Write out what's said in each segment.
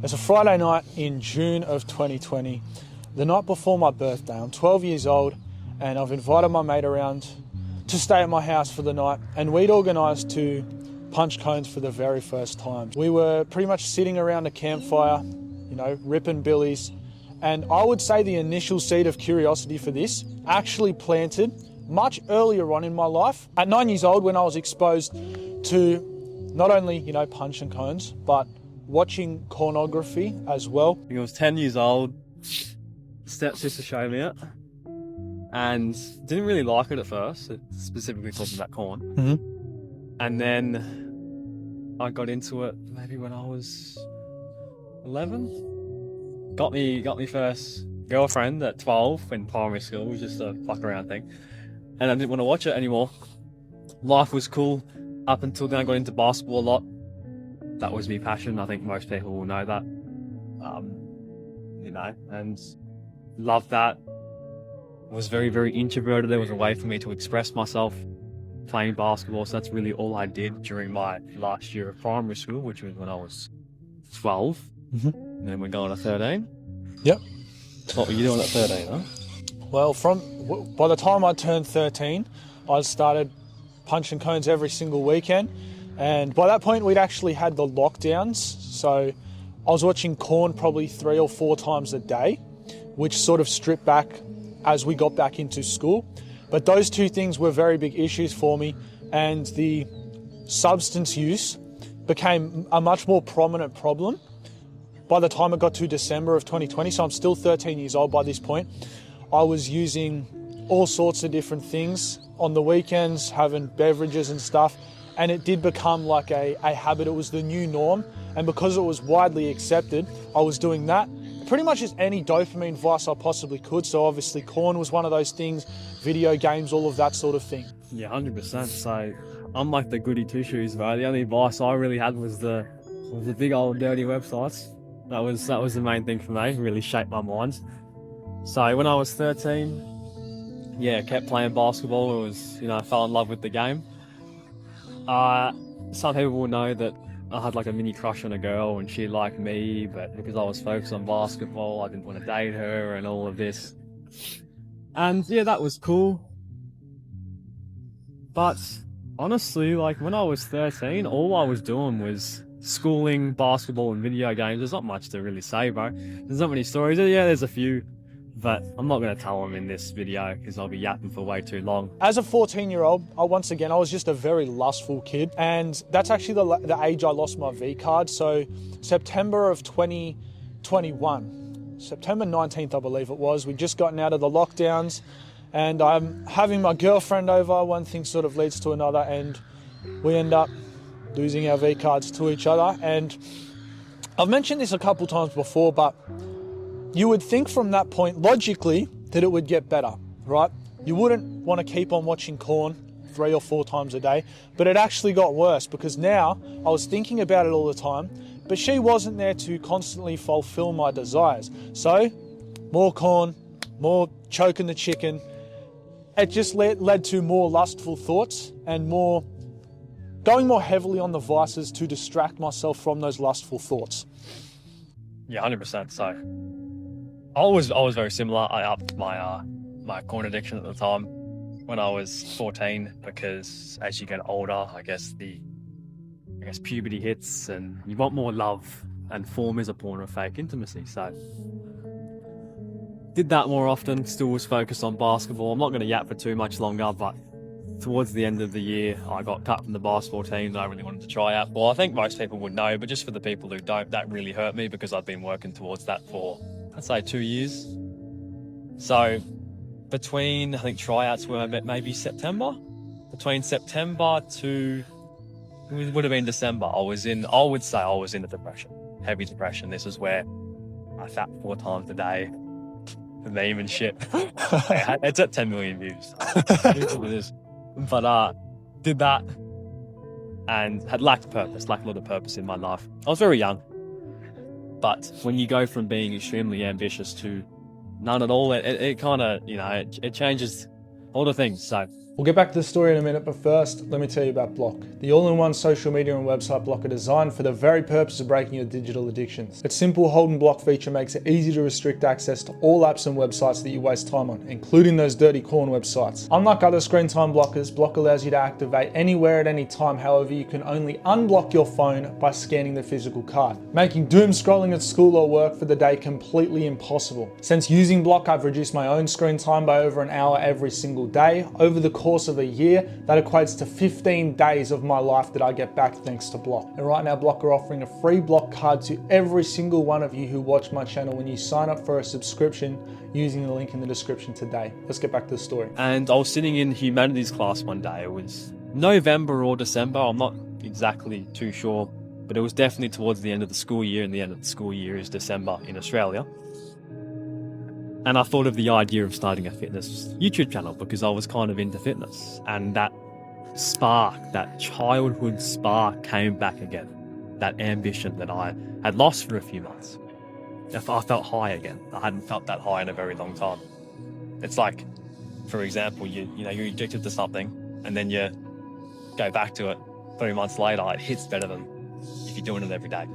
It's a Friday night in June of 2020, the night before my birthday. I'm 12 years old and I've invited my mate around to stay at my house for the night, and we'd organised to punch cones for the very first time. We were pretty much sitting around a campfire, ripping billies, and I would say the initial seed of curiosity for this actually planted much earlier on in my life. At 9 years old, when I was exposed to not only, punching cones, but watching pornography as well. I was 10 years old, stepsister showed me it, and didn't really like it at first, specifically talking about corn. Mm-hmm. And then I got into it maybe when I was 11. Got me first girlfriend at 12 in primary school. It was just a fuck around thing. And I didn't want to watch it anymore. Life was cool up until then. I got into basketball a lot. That was my passion. I think most people will know that. And loved that. Was very, very introverted. There was a way for me to express myself playing basketball. So that's really all I did during my last year of primary school, which was when I was 12. Mm-hmm. And then we're going to 13. Yep. What were you doing at 13, huh? Well, by the time I turned 13, I started punching cones every single weekend. And by that point, we'd actually had the lockdowns. So I was watching corn probably 3 or 4 times a day, which sort of stripped back as we got back into school. But those two things were very big issues for me. And the substance use became a much more prominent problem by the time it got to December of 2020. So I'm still 13 years old by this point. I was using all sorts of different things on the weekends, having beverages and stuff. And it did become like a habit. It was the new norm. And because it was widely accepted, I was doing that. Pretty much as any dopamine vice I possibly could. So obviously corn was one of those things, video games, all of that sort of thing. Yeah, 100%. So I'm like the goody two-shoes, bro. The only vice I really had was the big old dirty websites. That was the main thing for me. It really shaped my mind. So when I was 13, kept playing basketball. It was, I fell in love with the game. Some people will know that I had like a mini crush on a girl and she liked me, but because I was focused on basketball, I didn't want to date her and all of this. And yeah, that was cool. But honestly, like when I was 13, all I was doing was schooling, basketball and video games. There's not much to really say, bro. There's not many stories. Yeah, there's a few, but I'm not going to tell them in this video because I'll be yapping for way too long. As a 14-year-old, I was just a very lustful kid. And that's actually the age I lost my V card. So September of 2021, September 19th, I believe it was, we'd just gotten out of the lockdowns and I'm having my girlfriend over. One thing sort of leads to another and we end up losing our V cards to each other. And I've mentioned this a couple times before, but you would think from that point, logically, that it would get better, right? You wouldn't want to keep on watching corn 3 or 4 times a day, but it actually got worse because now I was thinking about it all the time, but she wasn't there to constantly fulfill my desires. So, more corn, more choking the chicken. It just led to more lustful thoughts and going more heavily on the vices to distract myself from those lustful thoughts. Yeah, 100%. So I was very similar. I upped my corn addiction at the time when I was 14 because as you get older, I guess puberty hits and you want more love, and form is a form of fake intimacy. So did that more often. Still was focused on basketball. I'm not going to yap for too much longer, but towards the end of the year, I got cut from the basketball team that I really wanted to try out. Well, I think most people would know, but just for the people who don't, that really hurt me because I've been working towards that for, I'd say, 2 years. So between, I think tryouts were maybe September. Between September to, it would have been December, I would say I was in a depression, heavy depression. This is where I sat 4 times a day, the meme and shit. It's at 10 million views. It is. But did that and had lacked a lot of purpose in my life. I was very young, but when you go from being extremely ambitious to none at all, it kind of, it changes all the things. So We'll get back to the story in a minute, but first, let me tell you about Block, the all-in-one social media and website blocker designed for the very purpose of breaking your digital addictions. Its simple hold and block feature makes it easy to restrict access to all apps and websites that you waste time on, including those dirty corn websites. Unlike other screen time blockers, Block allows you to activate anywhere at any time. However, you can only unblock your phone by scanning the physical card, making doom scrolling at school or work for the day completely impossible. Since using Block, I've reduced my own screen time by over an hour every single day. Over the course of a year, that equates to 15 days of my life that I get back thanks to Block. And right now, Block are offering a free Block card to every single one of you who watch my channel when you sign up for a subscription using the link in the description today. Let's get back to the story. And I was sitting in humanities class one day. It was November or December, I'm not exactly too sure, but it was definitely towards the end of the school year, and the end of the school year is December in Australia. And I thought of the idea of starting a fitness YouTube channel because I was kind of into fitness. And that spark, that childhood spark came back again. That ambition that I had lost for a few months. I felt high again. I hadn't felt that high in a very long time. It's like, for example, you're addicted to something and then you go back to it 3 months later, it hits better than if you're doing it every day.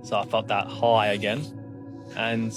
So I felt that high again. And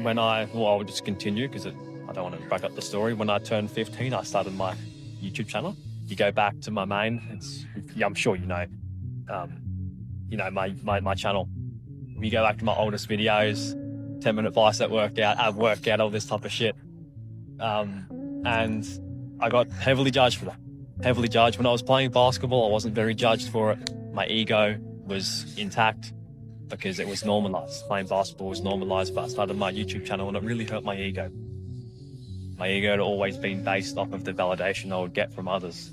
I'll just continue because I don't want to break up the story. When I turned 15, I started my YouTube channel. You go back to my main, I'm sure you know my channel. You go back to my oldest videos, 10-minute bicep workout, ab workout, all this type of shit. And I got heavily judged for that. Heavily judged. When I was playing basketball, I wasn't very judged for it. My ego was intact, because it was normalized. Playing basketball was normalized, but I started my YouTube channel and it really hurt my ego. My ego had always been based off of the validation I would get from others.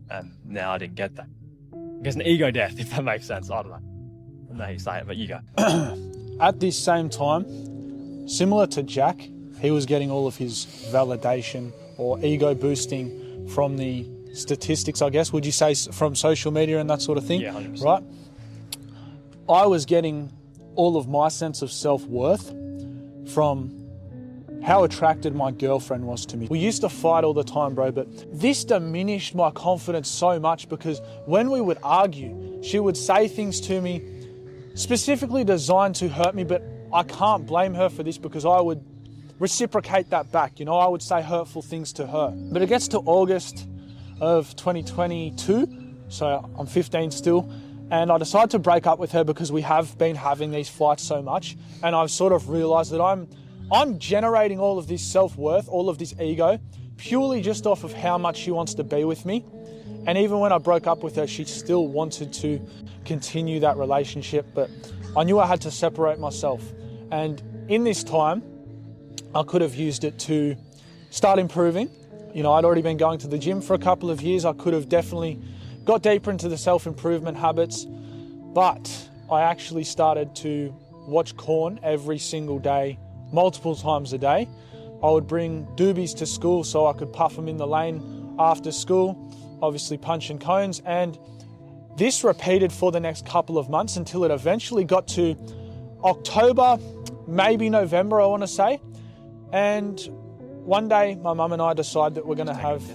And now I didn't get that. I guess an ego death, if that makes sense. I don't know. I don't know how you say it, but you go. At this same time, similar to Jack, he was getting all of his validation or ego boosting from the statistics, I guess. Would you say from social media and that sort of thing? Yeah, 100%. Right? I was getting all of my sense of self-worth from how attracted my girlfriend was to me. We used to fight all the time, bro, but this diminished my confidence so much because when we would argue, she would say things to me specifically designed to hurt me, but I can't blame her for this because I would reciprocate that back. I would say hurtful things to her. But it gets to August of 2022, so I'm 15 still, and I decided to break up with her because we have been having these fights so much. And I've sort of realized that I'm generating all of this self-worth, all of this ego, purely just off of how much she wants to be with me. And even when I broke up with her, she still wanted to continue that relationship. But I knew I had to separate myself. And in this time, I could have used it to start improving. I'd already been going to the gym for a couple of years. I could have definitely got deeper into the self-improvement habits, but I actually started to watch corn every single day, multiple times a day. I would bring doobies to school so I could puff them in the lane after school, obviously punching cones, and this repeated for the next couple of months until it eventually got to October, maybe November, I want to say. And one day my mum and I decide that we're going to have,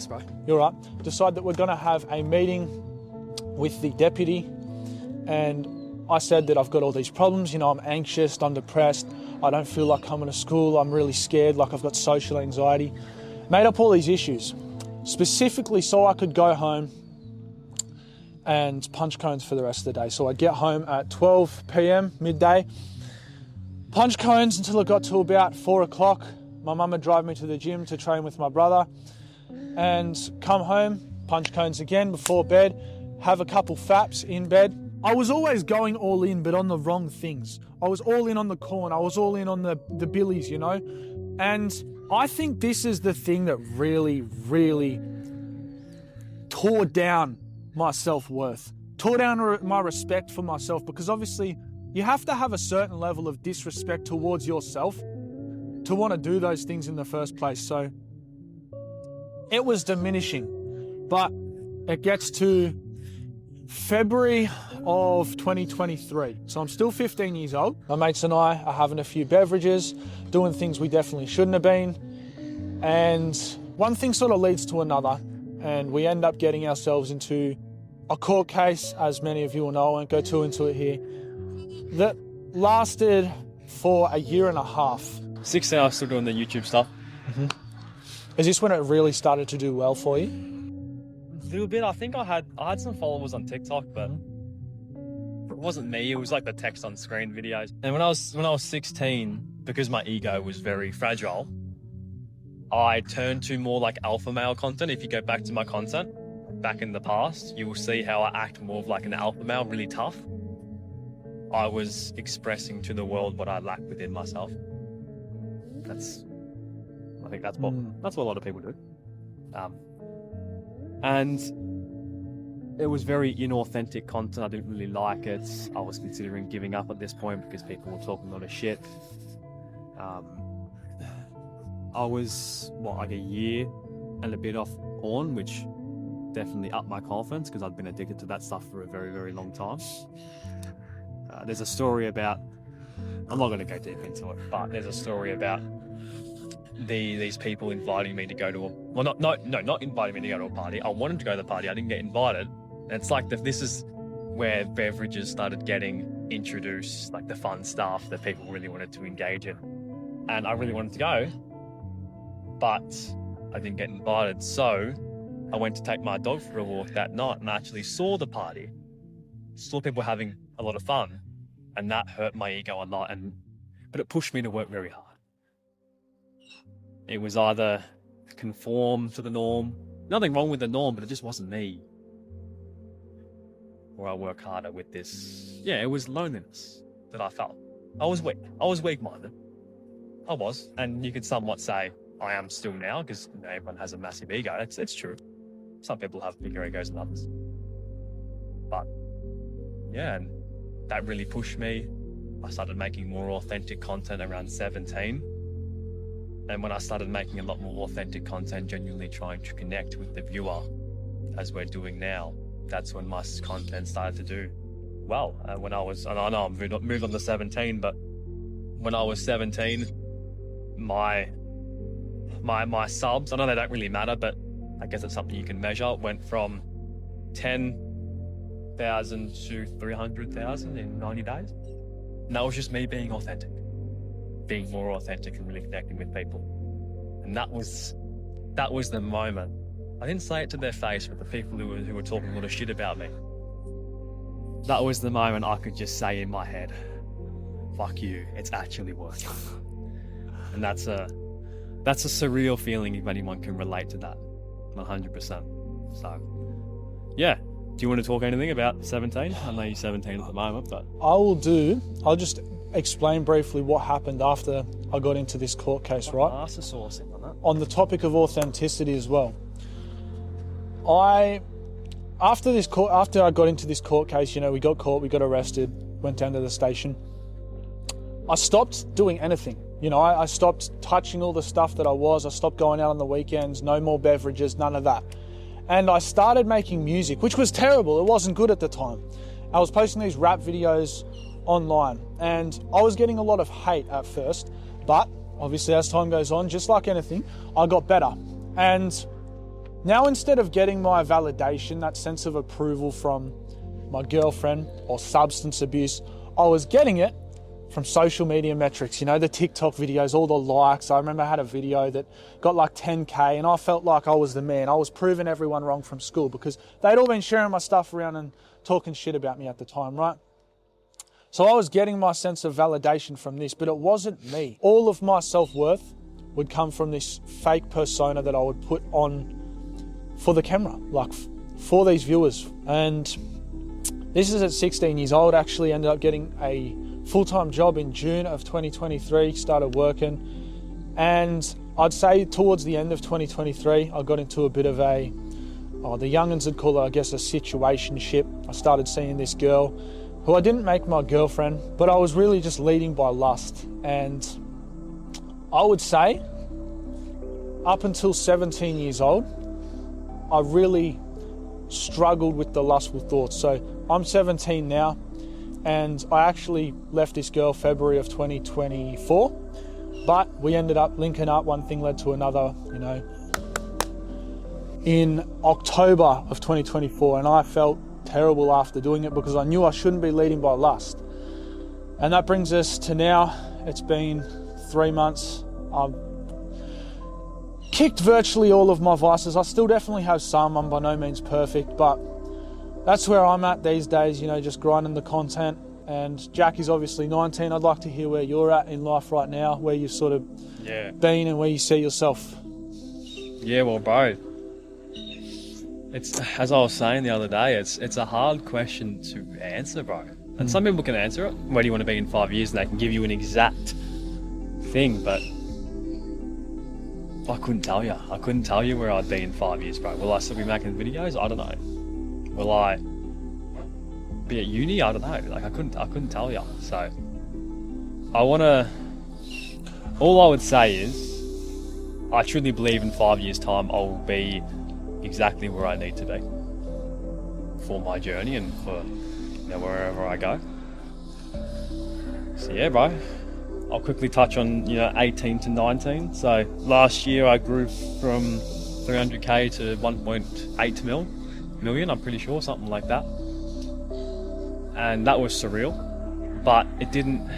decide that we're going to have a meeting with the deputy, and I said that I've got all these problems, I'm anxious, I'm depressed, I don't feel like coming to school, I'm really scared, like I've got social anxiety. Made up all these issues, specifically so I could go home and punch cones for the rest of the day. So I'd get home at 12 p.m, midday, punch cones until it got to about 4 o'clock. My mum would drive me to the gym to train with my brother and come home, punch cones again before bed, have a couple faps in bed. I was always going all in, but on the wrong things. I was all in on the corn. I was all in on the billies, And I think this is the thing that really, really tore down my self-worth, tore down my respect for myself, because obviously you have to have a certain level of disrespect towards yourself to want to do those things in the first place. So it was diminishing, but it gets to February of 2023. So I'm still 15 years old. My mates and I are having a few beverages, doing things we definitely shouldn't have been. And one thing sort of leads to another. and we end up getting ourselves into a court case, as many of you will know. I won't go too into it here, that lasted for a year and a half. 6 hours still doing the YouTube stuff. Is this when it really started to do well for you? A little bit. I think I had some followers on TikTok, but it wasn't me. It was like the text on screen videos. And when I was 16, because my ego was very fragile, I turned to more like alpha male content. If you go back to my content back in the past, you will see how I act more of like an alpha male, really tough. I was expressing to the world what I lack within myself. I think that's what a lot of people do. And it was very inauthentic content. I didn't really like it. I was considering giving up at this point because people were talking a lot of shit. I was, like a year and a bit off porn, which definitely upped my confidence because I'd been addicted to that stuff for a very, very long time. There's a story about, I'm not going to go deep into it, but there's a story about these people inviting me to go to not inviting me to go to a party. I wanted to go to the party. I didn't get invited. And it's like this is where beverages started getting introduced, like the fun stuff that people really wanted to engage in. And I really wanted to go, but I didn't get invited. So I went to take my dog for a walk that night and I actually saw the party, saw people having a lot of fun, and that hurt my ego a lot. But it pushed me to work very hard. It was either conform to the norm, nothing wrong with the norm, but it just wasn't me. Or I work harder with this. Yeah, it was loneliness that I felt. I was weak. I was weak-minded. I was. And you could somewhat say I am still now because everyone has a massive ego. It's true. Some people have bigger egos than others. But yeah, and that really pushed me. I started making more authentic content around 17. And when I started making a lot more authentic content, genuinely trying to connect with the viewer, as we're doing now, that's when my content started to do well. When I was, and I know I'm moved on to 17, but when I was 17, my subs, I know they don't really matter, but I guess it's something you can measure, went from 10,000 to 300,000 in 90 days. And that was just me being authentic. Being more authentic and really connecting with people. And that was the moment. I didn't say it to their face, but the people who were talking a lot of shit about me, that was the moment I could just say in my head, fuck you, it's actually working. And that's a surreal feeling if anyone can relate to that. 100%. So yeah. Do you want to talk anything about 17? I know you're 17 at the moment, but I'll just explain briefly what happened after I got into this court case, right? Master sourcing on that. On the topic of authenticity as well. After I got into this court case, we got caught, we got arrested, went down to the station. I stopped doing anything. I stopped touching all the stuff that I stopped going out on the weekends, no more beverages, none of that. And I started making music, which was terrible. It wasn't good at the time. I was posting these rap videos online and I was getting a lot of hate at first, but obviously as time goes on, just like anything, I got better. And now instead of getting my validation, that sense of approval from my girlfriend or substance abuse, I was getting it from social media metrics, the TikTok videos, all the likes. I remember I had a video that got like 10K and I felt like I was the man. I was proving everyone wrong from school because they'd all been sharing my stuff around and talking shit about me at the time, right? So I was getting my sense of validation from this, but it wasn't me. All of my self-worth would come from this fake persona that I would put on for the camera, like for these viewers. And this is at 16 years old. Actually ended up getting a full-time job in June of 2023, started working. And I'd say towards the end of 2023, I got into a bit of the young'uns would call it, I guess, a situationship. I started seeing this girl who I didn't make my girlfriend, but I was really just leading by lust. And I would say up until 17 years old, I really struggled with the lustful thoughts. So I'm 17 now, and I actually left this girl February of 2024, but we ended up linking up. One thing led to another, in October of 2024, and I felt terrible after doing it because I knew I shouldn't be leading by lust. And that brings us to now. It's been 3 months. I've kicked virtually all of my vices. I still definitely have some. I'm by no means perfect, but that's where I'm at these days, you know, just grinding the content. And Jackie's obviously 19. I'd like to hear where you're at in life right now, where you've sort of been and where you see yourself. Yeah, well, bro, it's, as I was saying the other day, it's a hard question to answer, bro. And some people can answer it. Where do you want to be in 5 years? And they can give you an exact thing, but I couldn't tell you. I couldn't tell you where I'd be in 5 years, bro. Will I still be making videos? I don't know. Will I be at uni? I don't know. Like, I couldn't tell you. So all I would say is I truly believe in 5 years' time I'll be exactly where I need to be for my journey and for, you know, wherever I go. So yeah, bro, I'll quickly touch on, you know, 18 to 19. So last year I grew from 300k to 1.8 million, I'm pretty sure, something like that. And that was surreal, but it didn't.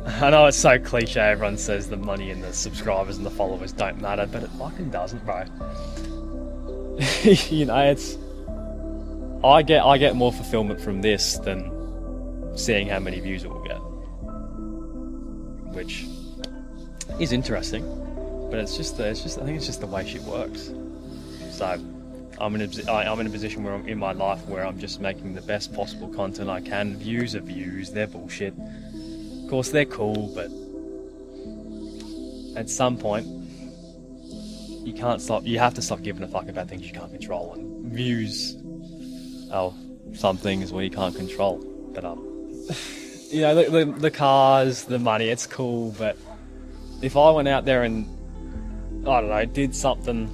I know it's so cliche, everyone says the money and the subscribers and the followers don't matter, but it fucking doesn't, bro. You know, it's, I get more fulfillment from this than seeing how many views it will get, which is interesting, but I think it's just the way shit works. So I'm in a position where I'm in my life where I'm just making the best possible content I can. Views are views, they're bullshit. Of course they're cool, but at some point you have to stop giving a fuck about things you can't control, and views are some things where you can't control. But you know, the cars, the money, it's cool, but if I went out there and, I don't know, did something,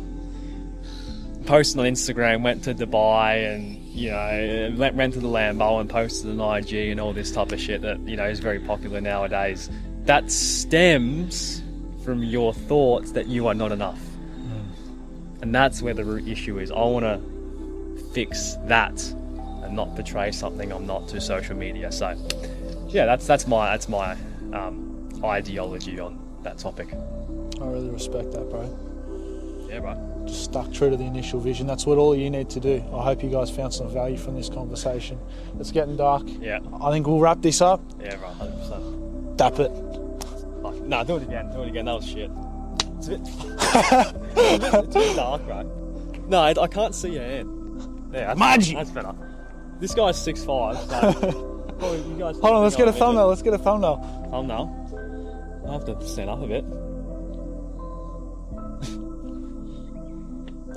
posted on Instagram, went to Dubai and, you know, rented a Lambo and posted an IG and all this type of shit that, you know, is very popular nowadays, that stems from your thoughts that you are not enough. And that's where the root issue is. I want to fix that and not portray something I'm not to social media. So yeah, that's my ideology on that topic. I really respect that, bro. Yeah, bro. Just stuck true to the initial vision. That's what all you need to do. I hope you guys found some value from this conversation. It's getting dark. Yeah. I think we'll wrap this up. Yeah, bro, 100%. Dap it. No, do it again. That was shit. It's a bit dark, bro. No, I can't see your hand. Yeah, that's better. This guy's 6'5", so you guys. Hold on, let's get a thumbnail. Thumbnail? I have to stand up a bit.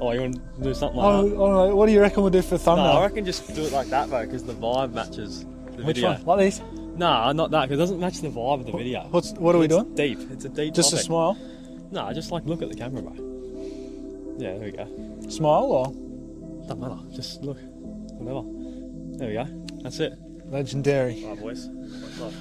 Oh, you want to do something like that? Know. What do you reckon we'll do for a thumbnail? No, I reckon just do it like that, bro, because the vibe matches the Which video. one? Like these? Nah, not that, because it doesn't match the vibe of the video. What are we doing? Deep. It's a deep Just topic. a smile? No, just like look at the camera, bro. Yeah, there we go. Smile or? Doesn't matter. Just look. Whatever. There we go. That's it. Legendary. Alright, boys. What's up?